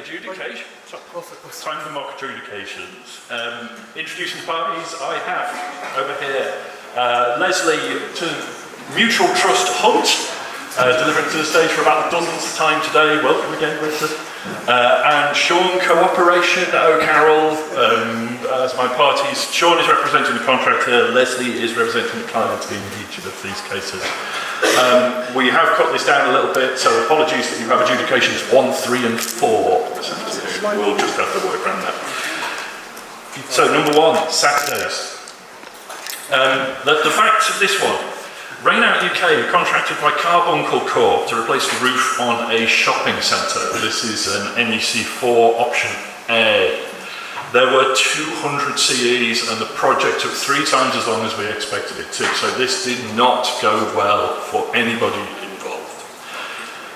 adjudication. Time for mock adjudications. Introducing parties, I have over here Leslie to Mutual Trust Hunt, delivering to the stage for about the dozenth time today. Welcome again, Richard. And Sean Cooperation O'Carroll as my parties. Sean is representing the contractor, Leslie is representing the client in each of these cases. We have cut this down a little bit, so apologies that you have adjudications 1, 3 and 4. We'll just have to work around that. So number 1, Saturdays. The facts of this one. Rain Out UK are contracted by Carbuncle Corp to replace the roof on a shopping centre. This is an NEC 4 option A. There were 200 CEs and the project took 3 times as long as we expected it to, so this did not go well for anybody involved.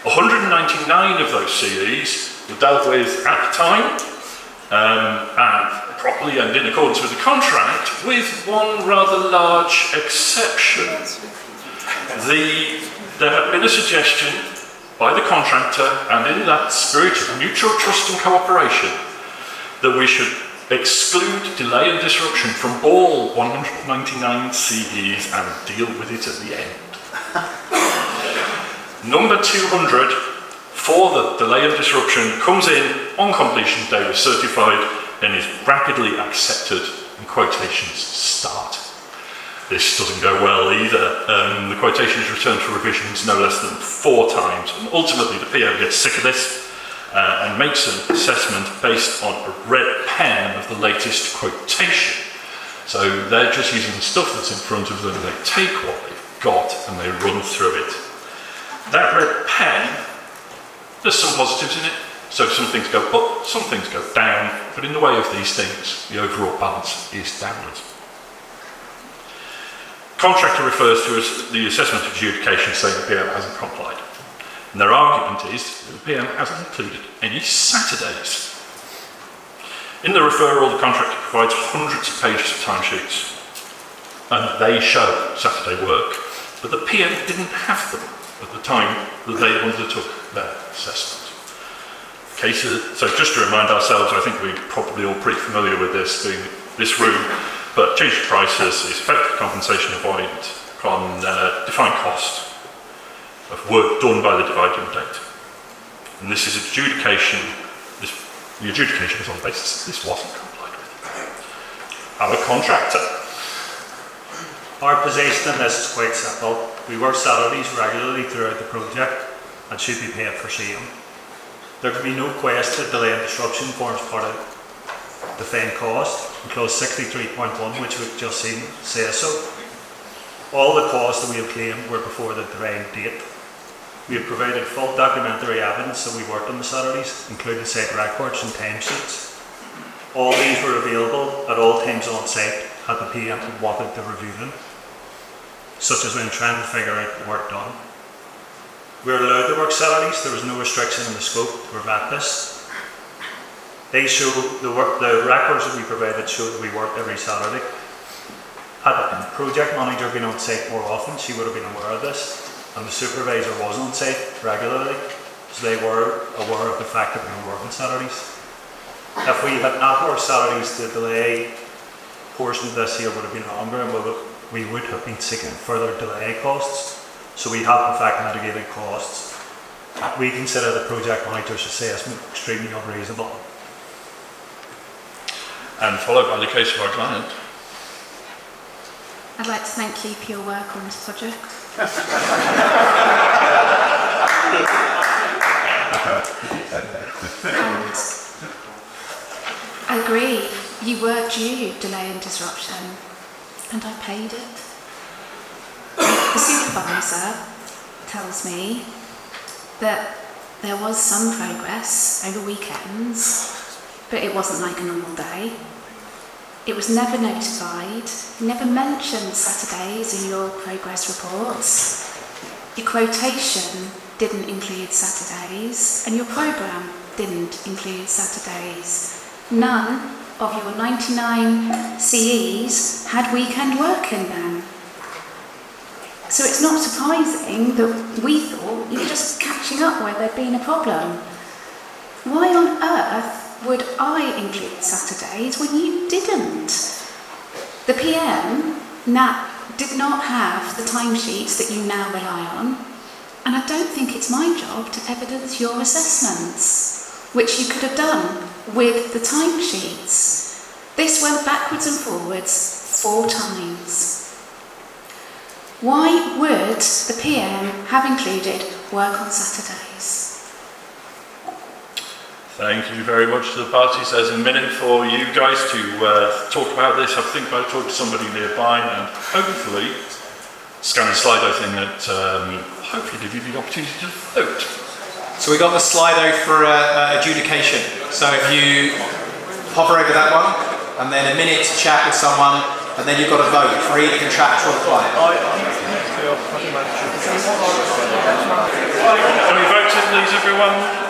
199 of those CEs were dealt with at the time, and properly and in accordance with the contract, with one rather large exception. There had been a suggestion by the contractor, and in that spirit of mutual trust and cooperation, that we should exclude delay and disruption from all 199 CEs and deal with it at the end. Number 200 for the delay and disruption comes in on completion day, was certified and is rapidly accepted, and quotations start. This doesn't go well either. The quotation is returned for revisions no less than 4 times, and ultimately the PO gets sick of this and makes an assessment based on a red pen of the latest quotation. So they're just using the stuff that's in front of them, they take what they've got and they run through it. That red pen, there's some positives in it, so some things go up, some things go down, but in the way of these things, the overall balance is downwards. Contractor refers to as the assessment adjudication saying the PM hasn't complied. And their argument is that the PM hasn't included any Saturdays. In the referral, the contractor provides hundreds of pages of timesheets, and they show Saturday work, but the PM didn't have them at the time that they undertook their assessment. So just to remind ourselves, I think we're probably all pretty familiar with this, being this room, but change of prices is effective compensation avoid on defined cost of work done by the dividing date. And this is adjudication. The adjudication is on the basis that this wasn't complied with. Our contractor. Our position on this is quite simple. We work salaries regularly throughout the project and should be paid for seeing. There can be no question that delay and disruption forms part of defined cost, in clause 63.1, which we've just seen says so. All the costs that we have claimed were before the defined date. We have provided full documentary evidence that we worked on the salaries, including site records and timesheets. All these were available at all times on site had the PM wanted to review them, such as when trying to figure out the work done. We were allowed to work salaries, there was no restriction in the scope to prevent this. They show the records that we provided show that we worked every Saturday. Had the project manager been on site more often, she would have been aware of this. And the supervisor was on site regularly, so they were aware of the fact that we were working Saturdays. If we had not worked Saturdays, the delay portion of this year would have been longer and we would have been seeking further delay costs. So we have in fact mitigated costs. We consider the project manager's assessment extremely unreasonable. And followed by the case of our client. I'd like to thank you for your work on this project. And I agree, you were due delay and disruption, and I paid it. The supervisor tells me that there was some progress over weekends, but it wasn't like a normal day. It was never notified, never mentioned Saturdays in your progress reports. Your quotation didn't include Saturdays, and your programme didn't include Saturdays. None of your 99 CEs had weekend work in them. So it's not surprising that we thought you were just catching up where there'd been a problem. Why on earth earth would I include Saturdays when you didn't? The PM did not have the timesheets that you now rely on, and I don't think it's my job to evidence your assessments, which you could have done with the timesheets. This went backwards and forwards 4 times. Why would the PM have included work on Saturdays? Thank you very much to the parties. There's a minute for you guys to talk about this. I think I'll talk to somebody nearby and hopefully scan the Slido thing that hopefully give you the opportunity to vote. So we got the Slido for adjudication. So if you hover over that one, and then a minute to chat with someone, and then you've got to vote for either contractual or client. Can we vote please, everyone?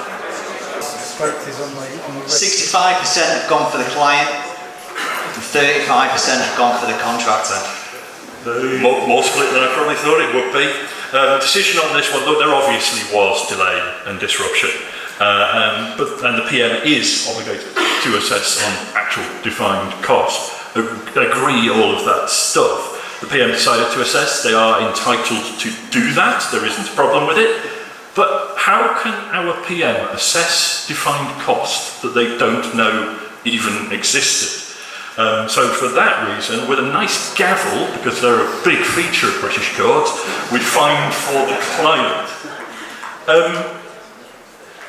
65% have gone for the client, and 35% have gone for the contractor. More split than I probably thought it would be. Decision on this one, look, there obviously was delay and disruption, and the PM is obligated to assess on actual defined cost. Agree all of that stuff. The PM decided to assess, they are entitled to do that, there isn't a problem with it. But how can our PM assess defined cost that they don't know even existed? So for that reason, with a nice gavel, because they're a big feature of British courts, we find for the client.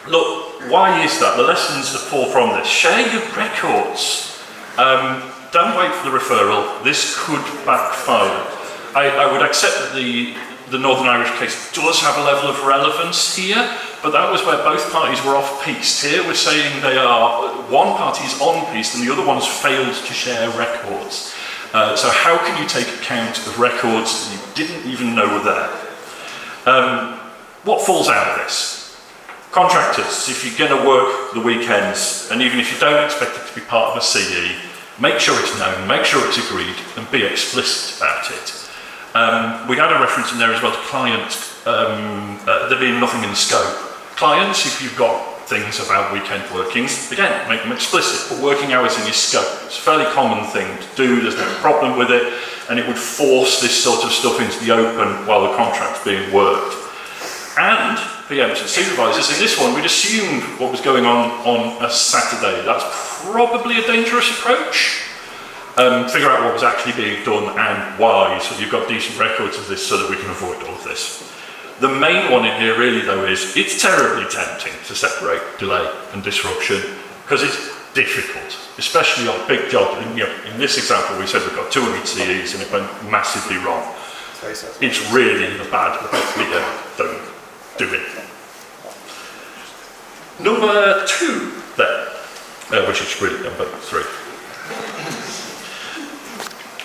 Look, why is that? The lessons that fall from this. Share your records. Don't wait for the referral. This could backfire. I would accept that the Northern Irish case does have a level of relevance here, but that was where both parties were off-piste. Here we're saying one party is on-piste and the other one's failed to share records. So how can you take account of records that you didn't even know were there? What falls out of this? Contractors, if you're going to work the weekends, and even if you don't expect it to be part of a CE, make sure it's known, make sure it's agreed, and be explicit about it. We had a reference in there as well to clients, there being nothing in scope. Clients, if you've got things about weekend workings, again, make them explicit, put working hours in your scope. It's a fairly common thing to do, there's no problem with it, and it would force this sort of stuff into the open while the contract's being worked. And PMs and supervisors, in this one, we'd assumed what was going on a Saturday. That's probably a dangerous approach. Figure out what was actually being done and why, so you've got decent records of this so that we can avoid all of this. The main one in here really though is, it's terribly tempting to separate delay and disruption because it's difficult, especially on a big job. In this example we said we've got 200 CEs and it went massively wrong. It's really a bad idea, don't do it. Number 2 then, which is really number 3.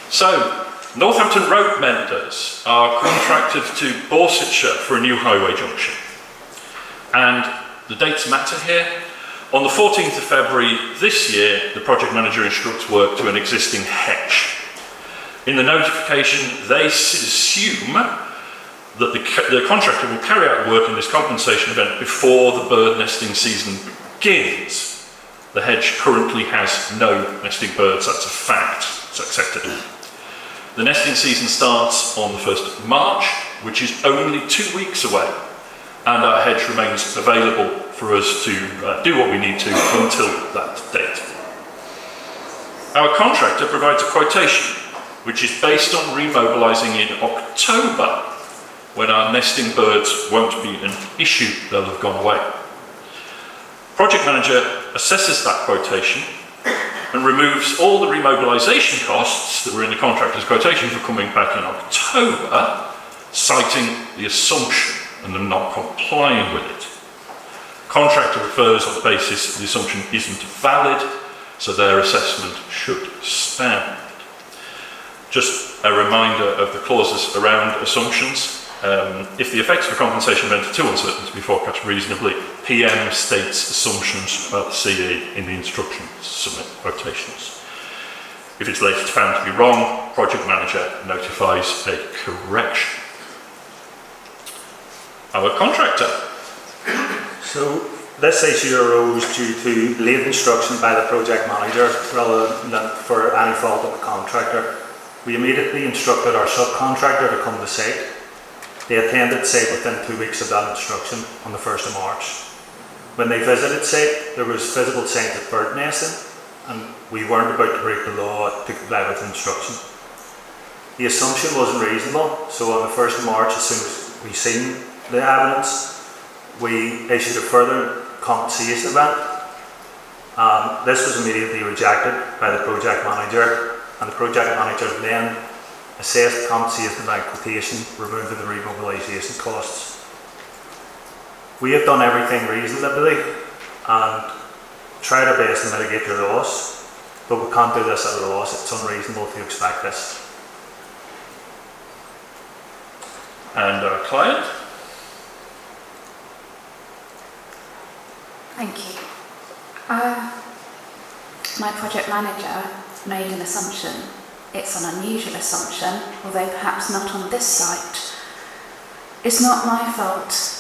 So, Northampton road menders are contracted to Borsetshire for a new highway junction. And the dates matter here. On the 14th of February this year, the project manager instructs work to an existing hedge. In the notification, they assume that the contractor will carry out work in this compensation event before the bird nesting season begins. The hedge currently has no nesting birds, that's a fact, it's accepted. The nesting season starts on the 1st of March, which is only 2 weeks away, and our hedge remains available for us to do what we need to until that date. Our contractor provides a quotation, which is based on remobilising in October, when our nesting birds won't be an issue, they'll have gone away. Project manager assesses that quotation and removes all the remobilisation costs that were in the contractor's quotation for coming back in October, citing the assumption and them not complying with it. Contractor refers on the basis that the assumption isn't valid, so their assessment should stand. Just a reminder of the clauses around assumptions. If the effects of a compensation event are too uncertain to be forecast reasonably, PM states assumptions about the CE in the instruction to submit quotations. If it's later found to be wrong, project manager notifies a correction. Our contractor. So This issue arose due to late instruction by the project manager rather than for any fault of the contractor. We immediately instructed our subcontractor to come to site. They attended site within 2 weeks of that instruction on the 1st of March. When they visited site, there was visible signs of bird nesting, and we weren't about to break the law to comply with the instruction. The assumption wasn't reasonable, so on the 1st of March, as soon as we seen the evidence, we issued a further compensation event. This was immediately rejected by the project manager, and the project manager then assessed compensation by quotation, removing the remobilisation costs. We have done everything reasonably and tried our best to mitigate the loss, but we can't do this at a loss. It's unreasonable to expect this. And our client? Thank you. My project manager made an assumption. It's an unusual assumption, although perhaps not on this site. It's not my fault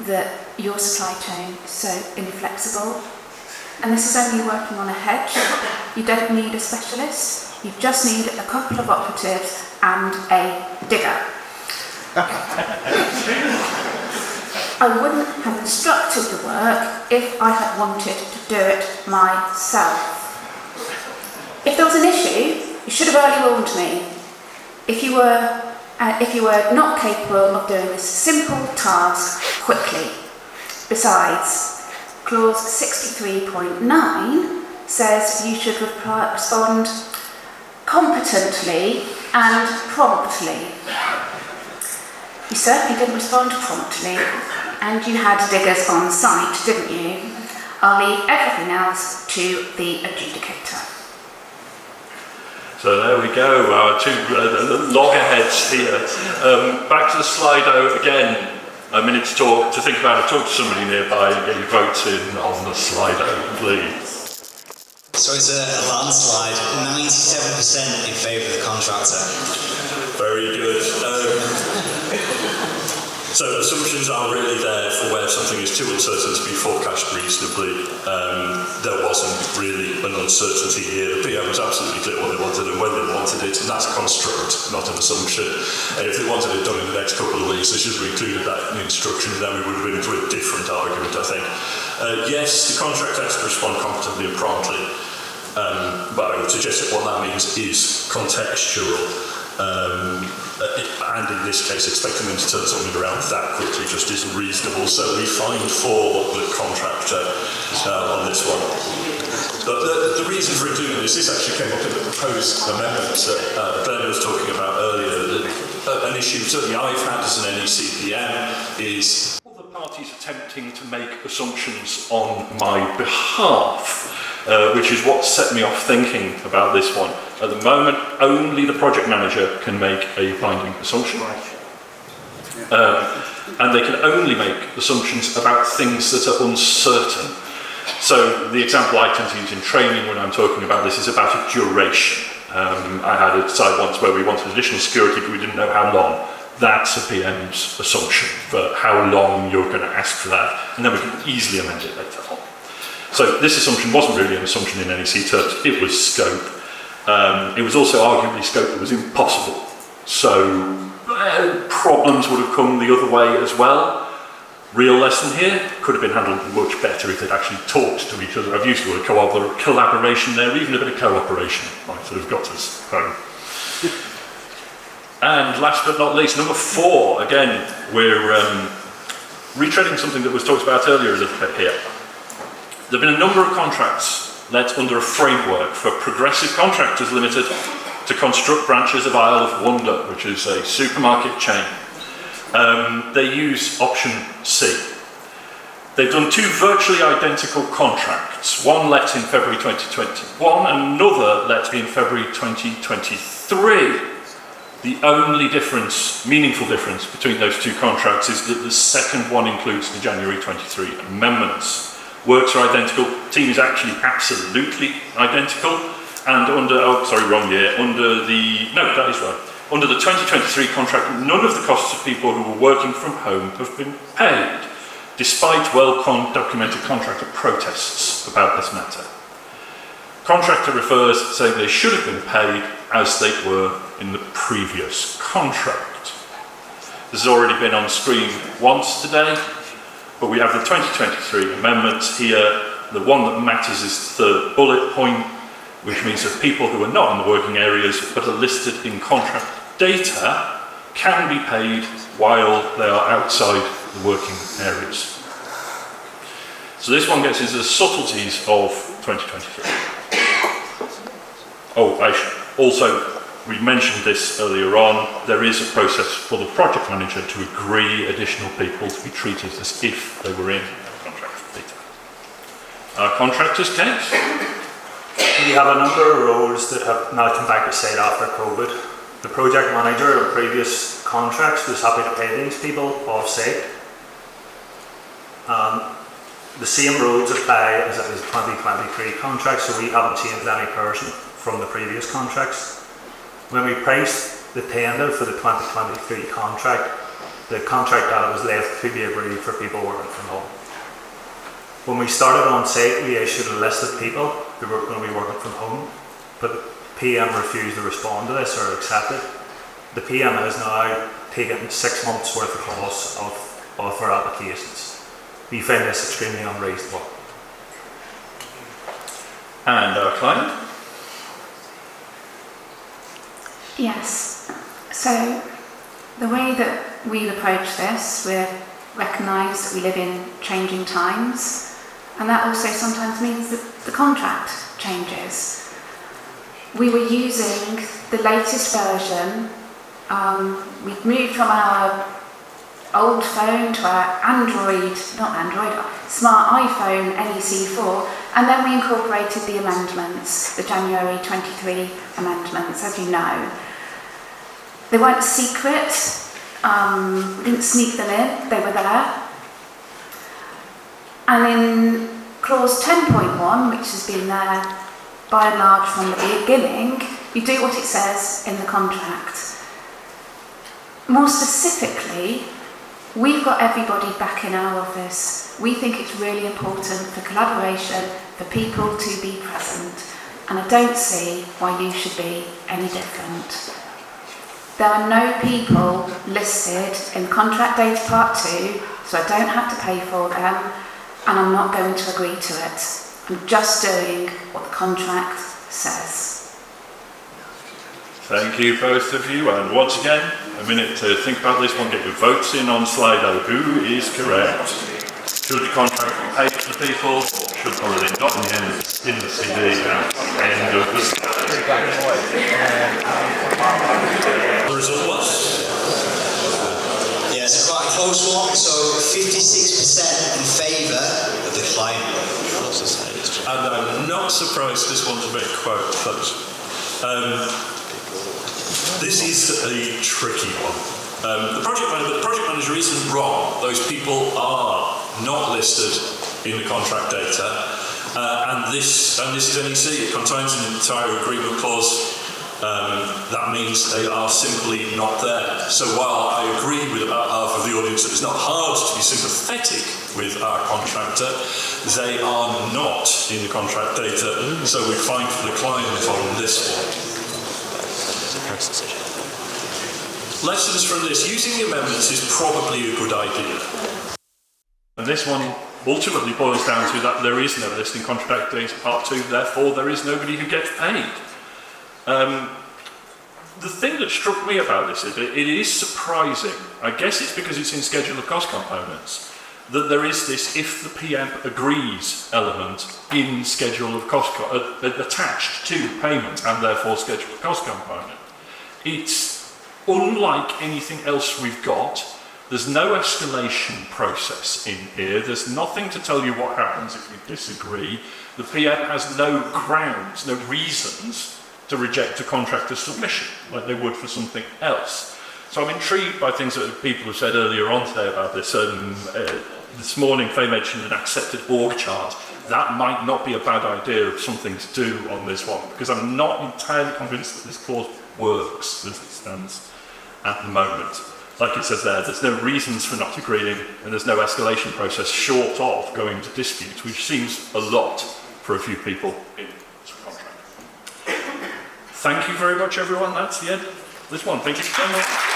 that your supply chain is so inflexible. And this is only working on a hedge. You don't need a specialist. You just need a couple of operatives and a digger. I wouldn't have instructed the work if I had wanted to do it myself. If there was an issue, you should have early warned me. If you were not capable of doing this simple task quickly. Besides, clause 63.9 says you should respond competently and promptly. You certainly didn't respond promptly, and you had diggers on site, didn't you? I'll leave everything else to the adjudicator. So there we go, our two loggerheads here. Back to the Slido again. A minute to think about it. Talk to somebody nearby and get your votes in on the Slido, please. So it's a landslide, 97% in favour of the contractor. Very good. So assumptions are really there for where something is too uncertain to be forecast reasonably. There wasn't really an uncertainty here. The PM was absolutely clear what they wanted and when they wanted it, and that's a construct, not an assumption. And if they wanted it done in the next couple of weeks, they should have included that in the instruction, then we would have been into a different argument, I think. Yes, the contract has to respond competently and promptly, but I would suggest that what that means is contextual. And in this case, expecting them to turn something around that quickly just isn't reasonable, so we find for the contractor on this one. But the reason for including this actually came up in the proposed amendments that Glenn was talking about earlier. An issue certainly I've had as an NEC PM is the parties attempting to make assumptions on my behalf. Which is what set me off thinking about this one. At the moment, only the project manager can make a binding assumption. And they can only make assumptions about things that are uncertain. So the example I tend to use in training when I'm talking about this is about a duration. I had a site once where we wanted additional security, but we didn't know how long. That's a PM's assumption for how long you're going to ask for that, and then we can easily amend it later on. So this assumption wasn't really an assumption in NEC terms, it was scope. It was also arguably scope that was impossible. So problems would have come the other way as well. Real lesson here, could have been handled much better if they'd actually talked to each other. I've used the word collaboration there, even a bit of cooperation might sort of got us home. And last but not least, number 4, again, we're retreading something that was talked about earlier a little bit here. There have been a number of contracts let under a framework for Progressive Contractors Limited to construct branches of Isle of Wonder, which is a supermarket chain. They use option C. They've done 2 virtually identical contracts, one let in February 2021, another let in February 2023. The only difference, meaningful difference between those 2 contracts is that the second one includes the January 23 amendments. Works are identical, team is actually absolutely identical, and under Under the 2023 contract, none of the costs of people who were working from home have been paid. despite well-documented contractor protests about this matter. Contractor refers saying they should have been paid as they were in the previous contract. This has already been on screen once today, but we have the 2023 amendments here. The one that matters is the third bullet point, which means that people who are not in the working areas but are listed in contract data can be paid while they are outside the working areas. So this one gets into the subtleties of 2023. Oh, also, we mentioned this earlier on, there is a process for the project manager to agree additional people to be treated as if they were in contract data. Our contractors case. We have a number of roles that have now come back to site after COVID. The project manager of previous contracts was happy to pay these people off-site. The same rules apply as it was 2023 contracts, so we haven't changed any person from the previous contracts. When we priced the tender for the 2023 contract, the contract data was left to be agreed for people working from home. When we started on site, we issued a list of people who were going to be working from home, but PM refused to respond to this or accept it. The PM has now taken 6 months worth of calls of our applications. We find this extremely unreasonable. And our client? Yes. So the way that we approach this, we recognise that we live in changing times, and that also sometimes means that the contract changes. We were using the latest version. We've moved from our old phone to our smart iPhone NEC 4, and then we incorporated the amendments, the January 23 amendments, as you know. They weren't secret, we didn't sneak them in, they were there. And in clause 10.1, which has been there by and large from the beginning, you do what it says in the contract. More specifically, we've got everybody back in our office. We think it's really important for collaboration, for people to be present, and I don't see why you should be any different. There are no people listed in Contract Data Part 2, so I don't have to pay for them, and I'm not going to agree to it. I'm just doing what the contract says. Thank you, both of you, and once again, a minute to think about this one, get your votes in on Slido. Who is correct? Should the contract be paid to the people, or should probably not in the CD end of the The result was? Yeah, it's quite a close one, so 56% in favour of the client. And I'm not surprised this one's a bit quite close. This is a tricky one. The project manager isn't wrong. Those people are not listed in the contract data, and this is NEC. It contains an entire agreement clause. That means they are simply not there. So while I agree with about half of the audience that it's not hard to be sympathetic with our contractor, they are not in the contract data. So we're fine for the client on this one. Lessons from this: using the amendments is probably a good idea. And this one ultimately boils down to that there is no list in Contract Data Part 2, therefore there is nobody who gets paid. The thing that struck me about this is it is surprising, I guess it's because it's in Schedule of Cost Components, that there is this if the PM agrees element in Schedule of Cost attached to payment and therefore Schedule of Cost Component. It's unlike anything else we've got. There's no escalation process in here. There's nothing to tell you what happens if you disagree. The PM has no grounds, no reasons to reject a contractor's submission, like they would for something else. So I'm intrigued by things that people have said earlier on today about this. This morning, Faye mentioned an accepted org chart. That might not be a bad idea of something to do on this one, because I'm not entirely convinced that this clause works as it stands at the moment. like it says there, there's no reasons for not agreeing and there's no escalation process short of going to dispute, which seems a lot for a few people in this contract. Thank you very much, everyone. That's the end of this one. Thank you so much.